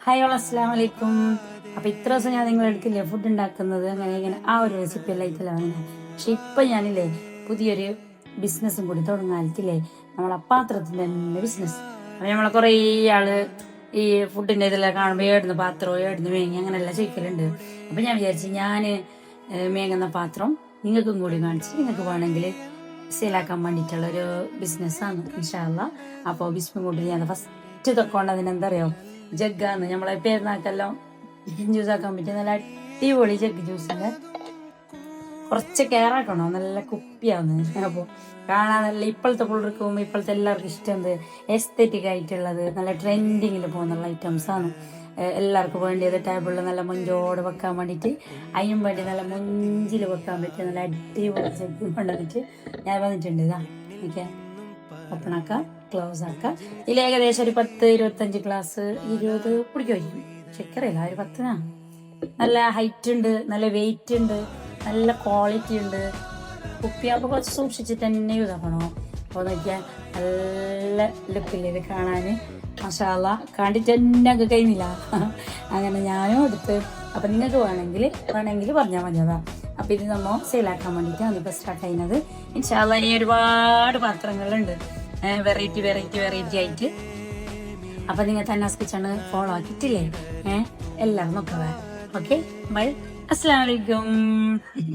Hi all അസ്സലാമു അലൈക്കും. അപ്പോൾ ഇത്ര ദിവസം ഞാൻ നിങ്ങളുടെ അടുത്തില്ലേ ഫുഡ് ഉണ്ടാക്കുന്നത് അങ്ങനെ ആ ഒരു റെസിപ്പി എല്ലാം ഇത്തലാണ്. പക്ഷെ ഇപ്പം ഞാനില്ലേ പുതിയൊരു ബിസിനസ്സും കൂടി തുടങ്ങാനില്ലേ, നമ്മളെ പാത്രത്തിൻ്റെ തന്നെ ബിസിനസ്. അപ്പോൾ നമ്മളെ കുറേ ആള് ഈ ഫുഡിൻ്റെ ഇതെല്ലാം കാണുമ്പോൾ ഏടുന്ന പാത്രം ഏടുന്ന് മേങ്ങി അങ്ങനെയെല്ലാം ചോദിക്കലുണ്ട്. അപ്പം ഞാൻ വിചാരിച്ചു ഞാൻ മേങ്ങുന്ന പാത്രം നിങ്ങൾക്കും കൂടി കാണിച്ച് നിങ്ങൾക്ക് വേണമെങ്കിൽ സെയിലാക്കാൻ വേണ്ടിയിട്ടുള്ളൊരു ബിസിനസ്സാണ് ഇൻഷാ അല്ലാഹ്. അപ്പോൾ ബിസ്മി കൊണ്ട് ഞാൻ ഫസ്റ്റ് തൊക്കെ അതിനെന്താ അറിയാം, ജഗ്ഗാന്ന് നമ്മളെ പെരുന്നാക്കെല്ലാം ജ്യൂസ് ആക്കാൻ പറ്റിയ നല്ല അടിപൊളി ജഗ് ജ്യൂസിന്റെ കുറച്ച് കെയറാക്കണോ, നല്ല കുപ്പിയാവുന്നത്. അപ്പോൾ കാണാൻ നല്ല ഇപ്പോഴത്തെ പിള്ളേർക്കും ഇപ്പോഴത്തെ എല്ലാവർക്കും ഇഷ്ടം എസ്തെറ്റിക് ആയിട്ടുള്ളത് നല്ല ട്രെൻഡിങ്ങിൽ പോകുന്നുള്ള ഐറ്റംസാണ് എല്ലാവർക്കും വേണ്ടിയത്. ടേബിളിൽ നല്ല മൊഞ്ചോട് വെക്കാൻ വേണ്ടിയിട്ട് അതിനും വേണ്ടി നല്ല മൊഞ്ചിൽ വെക്കാൻ പറ്റിയ നല്ല അടിപൊളി ജഗ് കൊണ്ടുവന്നിട്ട് ഞാൻ വന്നിട്ടുണ്ട്. ഇതാ ഓക്കെ, ഓപ്പൺ ആക്കാം, ക്ലോസ് ആക്കാം. ഇതിൽ ഏകദേശം ഒരു 10-25 ഗ്ലാസ് 20 കുടിക്കുമായിരിക്കും, ചക്കരയില്ല, ഒരു 10. നല്ല ഹൈറ്റ് ഉണ്ട്, നല്ല വെയിറ്റ് ഉണ്ട്, നല്ല ക്വാളിറ്റി ഉണ്ട്. കുപ്പിയാകുമ്പോൾ കുറച്ച് സൂക്ഷിച്ചിട്ട് തന്നെ യൂസ് ആക്കണോ. അപ്പോൾ നോക്കിയാൽ നല്ല ലുക്കില്ല ഇത് കാണാൻ. മാഷാ അല്ലാഹ്, കണ്ടിട്ട് തന്നെ അങ്ങ് കഴിയുന്നില്ല. അങ്ങനെ ഞാനും എടുത്ത്. അപ്പം നിങ്ങൾക്ക് വേണമെങ്കിൽ പറഞ്ഞാൽ മതിയതാ. അപ്പം ഇത് നമ്മൾ സെയിലാക്കാൻ വേണ്ടിയിട്ട് അതിപ്പോൾ സ്റ്റാർട്ട് ചെയ്യുന്നത്. ഇൻഷാ അല്ലാഹ് ഇനി ഒരുപാട് പാത്രങ്ങളുണ്ട് വെറൈറ്റി ആയിട്ട്. അപ്പം നിങ്ങൾ തന്നാസ് കിച്ചൺ ഫോളോ ആക്കിയിട്ടില്ലേ? എല്ലാം നോക്കുക. ഓക്കെ, ബൈ, അസ്സലാമു അലൈക്കും.